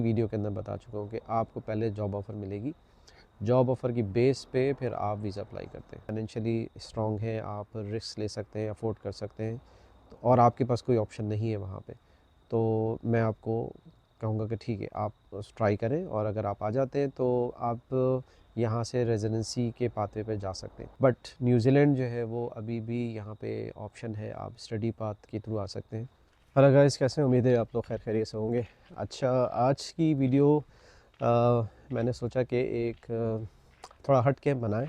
Video के अंदर बता चुका हूँ कि आपको पहले जॉब ऑफ़र मिलेगी, जॉब ऑफ़र की बेस पे फिर आप वीज़ा अप्लाई करते हैं। फाइनेंशियली स्ट्रॉन्ग हैं, आप रिस्क ले सकते हैं, अफोर्ड कर सकते हैं और आपके पास कोई ऑप्शन नहीं है वहाँ पे, तो मैं आपको कहूँगा कि ठीक है आप ट्राई करें और अगर आप आ जाते हैं तो आप यहाँ से रेजिडेंसी के पाथवे पे जा सकते हैं। बट न्यूजीलैंड जो है वो अभी भी यहाँ पे ऑप्शन है, आप स्टडी पाथ के थ्रू आ सकते हैं। हेलो गाइस, कैसे हैं? उम्मीद है आप लोग खैर खैरियत से होंगे। अच्छा, आज की वीडियो मैंने सोचा कि एक थोड़ा हट के बनाएं।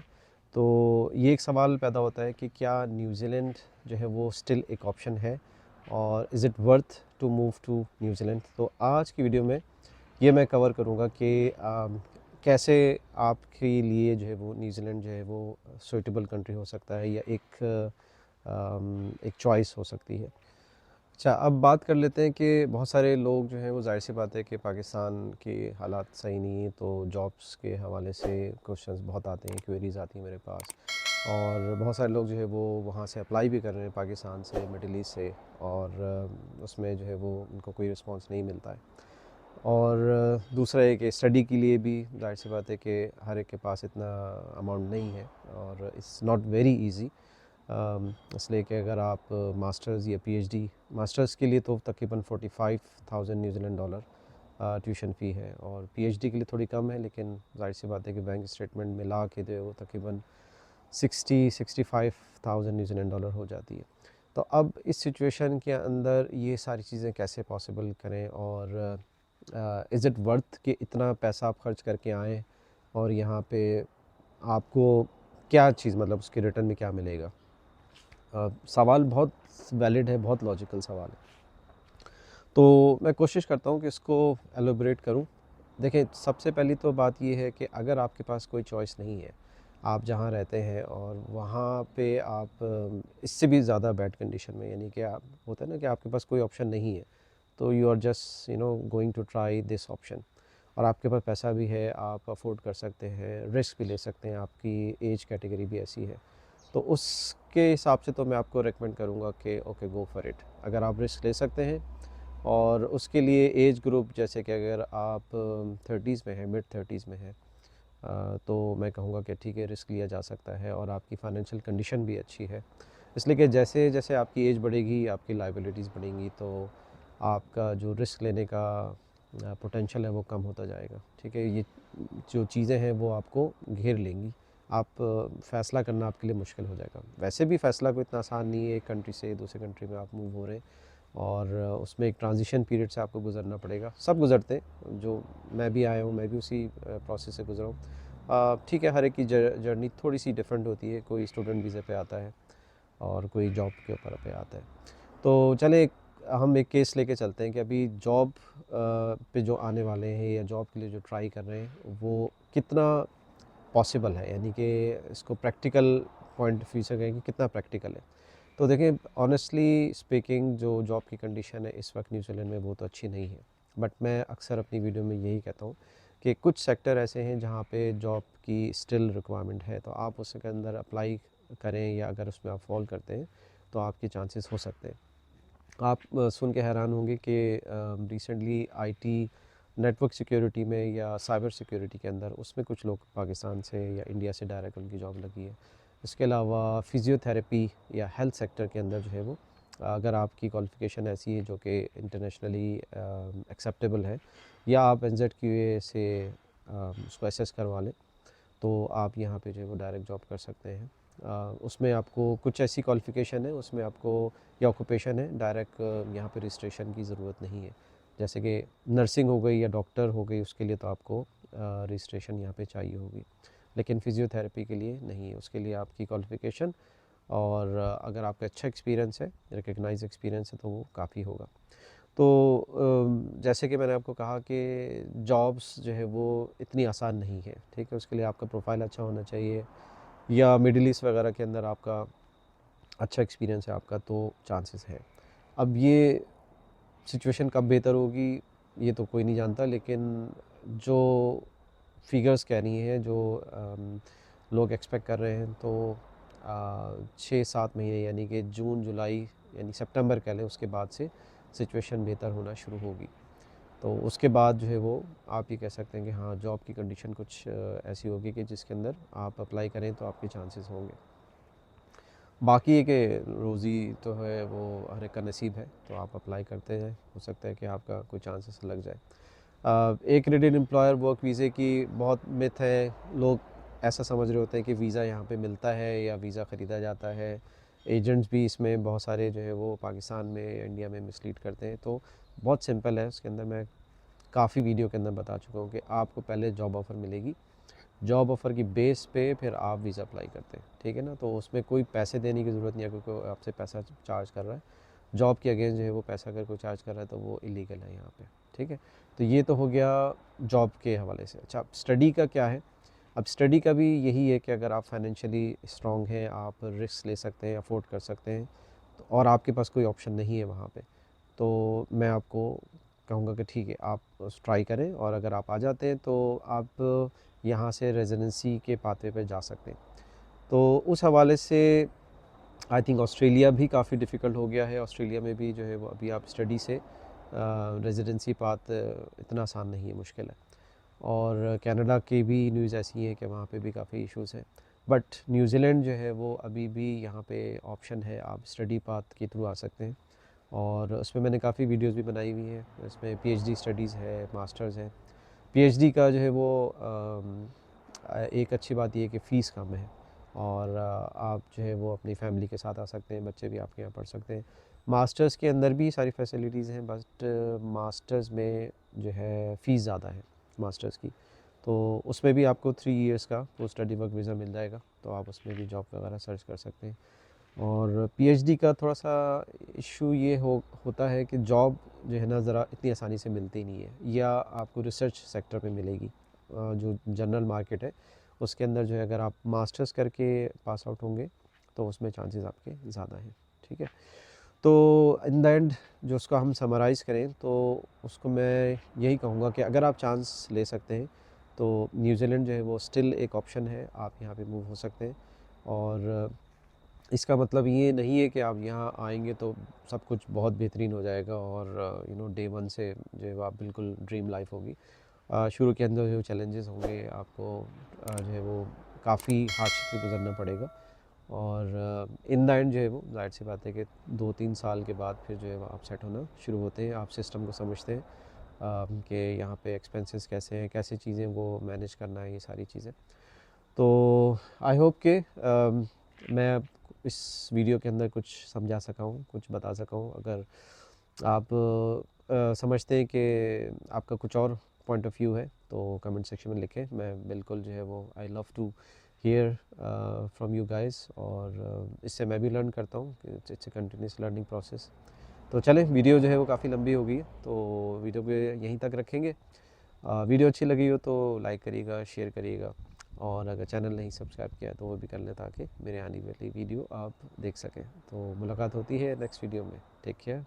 तो ये एक सवाल पैदा होता है कि क्या न्यूजीलैंड जो है वो स्टिल एक ऑप्शन है और is it worth to move to New Zealand. तो आज की वीडियो में ये मैं कवर करूँगा कि कैसे आपके लिए जो है वो न्यूजीलैंड जो है वो सूटेबल कंट्री हो सकता है या एक चॉइस हो सकती है। अच्छा, अब बात कर लेते हैं कि बहुत सारे लोग जो हैं वो ज़ाहिर सी बात है कि पाकिस्तान के हालात सही नहीं है, तो जॉब्स के हवाले से क्वेश्चंस बहुत आते हैं, क्वेरीज़ आती हैं मेरे पास और बहुत सारे लोग जो है वो वहाँ से अप्लाई भी कर रहे हैं, पाकिस्तान से, मिडिल ईस्ट से, और उसमें जो है वो उनको कोई रिस्पांस नहीं मिलता है। और दूसरा है कि स्टडी के लिए भी ज़ाहिर सी बात है कि हर एक के पास इतना अमाउंट नहीं है और इट्स नॉट वेरी ईजी। इसलिए कि अगर आप मास्टर्स या पीएचडी, मास्टर्स के लिए तो तकरीबन 45,000 न्यूजीलैंड डॉलर ट्यूशन फ़ी है और पीएचडी के लिए थोड़ी कम है, लेकिन ज़ाहिर सी बात है कि बैंक स्टेटमेंट मिला के जो है वो तकरीबन 60-65,000 न्यूजीलैंड डॉलर हो जाती है। तो अब इस सिचुएशन के अंदर ये सारी चीज़ें कैसे पॉसिबल करें और इज़ इट वर्थ कि इतना पैसा आप खर्च करके आएँ और यहाँ पे आपको क्या चीज़, मतलब उसके रिटर्न में क्या मिलेगा। सवाल बहुत वैलिड है, बहुत लॉजिकल सवाल है। तो मैं कोशिश करता हूँ कि इसको एलोबरेट करूँ। देखिए, सबसे पहली तो बात ये है कि अगर आपके पास कोई चॉइस नहीं है, आप जहाँ रहते हैं और वहाँ पे आप इससे भी ज़्यादा बैड कंडीशन में, यानी कि आप, होता है ना कि आपके पास कोई ऑप्शन नहीं है, तो you are just going to try this option और आपके पास पैसा भी है, आप अफोर्ड कर सकते हैं, रिस्क भी ले सकते हैं, आपकी एज कैटेगरी भी ऐसी है, तो उसके हिसाब से तो मैं आपको रेकमेंड करूँगा कि ओके, गो फॉर इट। अगर आप रिस्क ले सकते हैं और उसके लिए एज ग्रुप, जैसे कि अगर आप 30s में हैं, मिड 30s में हैं, तो मैं कहूँगा कि ठीक है, रिस्क लिया जा सकता है और आपकी फाइनेंशियल कंडीशन भी अच्छी है। इसलिए कि जैसे जैसे आपकी एज बढ़ेगी, आपकी लायबिलिटीज़ बढ़ेंगी, तो आपका जो रिस्क लेने का पोटेंशियल है वो कम होता जाएगा। ठीक है, ये जो चीज़ें हैं वो आपको घेर लेंगी, आप फ़ैसला करना आपके लिए मुश्किल हो जाएगा। वैसे भी फ़ैसला कोई इतना आसान नहीं है, एक कंट्री से दूसरे कंट्री में आप मूव हो रहे हैं और उसमें एक ट्रांजिशन पीरियड से आपको गुज़रना पड़ेगा। सब गुज़रते हैं, जो मैं भी आया हूँ, मैं भी उसी प्रोसेस से गुज़रा हूँ। ठीक है, हर एक की जर्नी थोड़ी सी डिफरेंट होती है, कोई स्टूडेंट वीज़े पे आता है और कोई जॉब के ऊपर पे आता है। तो चलें, हम एक केस लेके चलते हैं कि अभी जॉब पे जो आने वाले हैं या जॉब के लिए जो ट्राई कर रहे हैं वो कितना पॉसिबल है, यानी कि इसको प्रैक्टिकल पॉइंट ऑफ व्यू से कहें कि कितना प्रैक्टिकल है। तो देखिए, ऑनेस्टली स्पीकिंग, जो जॉब की कंडीशन है इस वक्त न्यूजीलैंड में वो तो अच्छी नहीं है, बट मैं अक्सर अपनी वीडियो में यही कहता हूँ कि कुछ सेक्टर ऐसे हैं जहाँ पे जॉब की स्टिल रिक्वायरमेंट है, तो आप उसके अंदर अप्लाई करें या अगर उसमें आप फॉल करते हैं तो आपके चांसेस हो सकते हैं। आप सुन के हैरान होंगे कि रिसेंटली आईटी, नेटवर्क सिक्योरिटी में या साइबर सिक्योरिटी के अंदर, उसमें कुछ लोग पाकिस्तान से या इंडिया से डायरेक्ट उनकी जॉब लगी है। इसके अलावा फ़िज़ियोथेरेपी या हेल्थ सेक्टर के अंदर जो है वो, अगर आपकी क्वालिफ़िकेशन ऐसी है जो कि इंटरनेशनली एक्सेप्टेबल है या आप NZQA से उसको एसेस करवा लें, तो आप यहाँ पे जो है वो डायरेक्ट जॉब कर सकते हैं। उसमें आपको कुछ ऐसी क्वालिफ़िकेशन है, उसमें आपको या ऑक्यूपेशन है, डायरेक्ट यहाँ पे रजिस्ट्रेशन की ज़रूरत नहीं है। जैसे कि नर्सिंग हो गई या डॉक्टर हो गई, उसके लिए तो आपको रजिस्ट्रेशन यहाँ पे चाहिए होगी, लेकिन फ़िज़ियोथेरेपी के लिए नहीं है। उसके लिए आपकी क्वालिफ़िकेशन और अगर आपका अच्छा एक्सपीरियंस है, रिकग्नाइज़ एक्सपीरियंस है, तो वो काफ़ी होगा। तो जैसे कि मैंने आपको कहा कि जॉब्स जो है वो इतनी आसान नहीं है, ठीक है? उसके लिए आपका प्रोफ़ाइल अच्छा होना चाहिए या मिडल ईस्ट वगैरह के अंदर आपका अच्छा एक्सपीरियंस है आपका, तो चांसेस है। अब ये सिचुएशन कब बेहतर होगी ये तो कोई नहीं जानता, लेकिन जो फिगर्स कह रही हैं, जो लोग एक्सपेक्ट कर रहे हैं, तो 6-7 महीने, यानी कि जून जुलाई, यानी सितंबर कह लें, उसके बाद से सिचुएशन बेहतर होना शुरू होगी। तो उसके बाद जो है वो आप ये कह सकते हैं कि हाँ जॉब की कंडीशन कुछ ऐसी होगी कि जिसके अंदर आप अप्लाई करें तो आपके चांसेस होंगे। बाकी है कि रोज़ी तो है वो हर एक का नसीब है, तो आप अप्लाई करते हैं, हो सकता है कि आपका कोई चांसेस लग जाए। एक क्रेडिट एम्प्लॉयर वर्क वीज़े की बहुत मिथ है, लोग ऐसा समझ रहे होते हैं कि वीज़ा यहाँ पे मिलता है या वीज़ा ख़रीदा जाता है। एजेंट्स भी इसमें बहुत सारे जो है वो पाकिस्तान में या इंडिया में मिसलीड करते हैं। तो बहुत सिंपल है, उसके अंदर मैं काफ़ी वीडियो के अंदर बता चुका हूँ कि आपको पहले जॉब ऑफ़र मिलेगी, जॉब ऑफ़र की बेस पे फिर आप वीज़ा अप्लाई करते हैं, ठीक है ना। तो उसमें कोई पैसे देने की ज़रूरत नहीं है, क्योंकि आपसे पैसा चार्ज कर रहा है जॉब के अगेंस्ट जो है वो पैसा अगर कोई चार्ज कर रहा है तो वो इलीगल है यहाँ पे, ठीक है। तो ये तो हो गया जॉब के हवाले से। अच्छा, अब स्टडी का क्या है? अब स्टडी का भी यही है कि अगर आप फाइनेंशियली स्ट्रॉन्ग हैं, आप रिस्क ले सकते हैं, अफोर्ड कर सकते हैं, तो और आपके पास कोई ऑप्शन नहीं है वहाँ पे, तो मैं आपको कहूँगा कि ठीक है आप ट्राई करें, और अगर आप आ जाते हैं तो आप यहाँ से रेजिडेंसी के पाथवे पे जा सकते हैं। तो उस हवाले से आई थिंक ऑस्ट्रेलिया भी काफ़ी डिफ़िकल्ट हो गया है। ऑस्ट्रेलिया में भी जो है वो अभी आप स्टडी से रेजिडेंसी पाथ इतना आसान नहीं है, मुश्किल है। और कनाडा की भी न्यूज़ ऐसी है कि वहाँ पे भी काफ़ी इश्यूज़ हैं। बट न्यूजीलैंड जो है वो अभी भी यहाँ पे ऑप्शन है, आप स्टडी पाथ के थ्रू आ सकते हैं। और उसमें मैंने काफ़ी वीडियोस भी बनाई हुई हैं, इसमें पीएचडी स्टडीज़ है, मास्टर्स है। पीएचडी का जो है वो एक अच्छी बात ये है कि फ़ीस कम है, और आप जो है वो अपनी फैमिली के साथ आ सकते हैं, बच्चे भी आपके यहाँ पढ़ सकते हैं। मास्टर्स के अंदर भी सारी फैसिलिटीज़ हैं, बट मास्टर्स में जो है फ़ीस ज़्यादा है मास्टर्स की। तो उसमें भी आपको 3 इयर्स का पोस्ट स्टडी वर्क वीज़ा मिल जाएगा, तो आप उसमें भी जॉब वगैरह सर्च कर सकते हैं। और पीएचडी का थोड़ा-सा इश्यू ये होता है कि जॉब जो है ना ज़रा इतनी आसानी से मिलती नहीं है, या आपको रिसर्च सेक्टर में मिलेगी। जो जनरल मार्केट है उसके अंदर जो है अगर आप मास्टर्स करके पास आउट होंगे तो उसमें चांसेस आपके ज़्यादा हैं, ठीक है। तो इन द एंड जो उसको हम समराइज़ करें तो उसको मैं यही कहूँगा कि अगर आप चांस ले सकते हैं तो न्यूजीलैंड जो है वो स्टिल एक ऑप्शन है, आप यहाँ पे मूव हो सकते हैं। और इसका मतलब ये नहीं है कि आप यहाँ आएंगे तो सब कुछ बहुत बेहतरीन हो जाएगा, और डे वन से जो है वो आप बिल्कुल ड्रीम लाइफ होगी। शुरू के अंदर जो चैलेंजेस होंगे आपको जो है वो काफ़ी हार्डशिप से गुजरना पड़ेगा। और इन द एंड जो है वो ज़ाहिर सी बात है कि 2-3 साल के बाद फिर जो है वो आप सेट होना शुरू होते हैं, आप सिस्टम को समझते हैं कि यहाँ पे एक्सपेंसेस कैसे हैं, कैसे चीज़ें वो मैनेज करना है, ये सारी चीज़ें। तो आई होप कि मैं इस वीडियो के अंदर कुछ समझा सका हूँ, कुछ बता सका हूँ। अगर आप समझते हैं कि आपका कुछ और पॉइंट ऑफ व्यू है तो कमेंट सेक्शन में लिखें, मैं बिल्कुल जो है वो I love to hear from you guys. और इससे मैं भी लर्न करता हूँ, it's a continuous learning process. तो चलें, वीडियो जो है वो काफ़ी लंबी हो गई है, तो वीडियो को यहीं तक रखेंगे। वीडियो अच्छी लगी हो तो लाइक करिएगा, शेयर करिएगा, और अगर चैनल नहीं सब्सक्राइब किया तो वो भी कर लें ताकि मेरे आने वाली वीडियो आप देख सकें। तो मुलाकात होती है नेक्स्ट वीडियो में। Take care.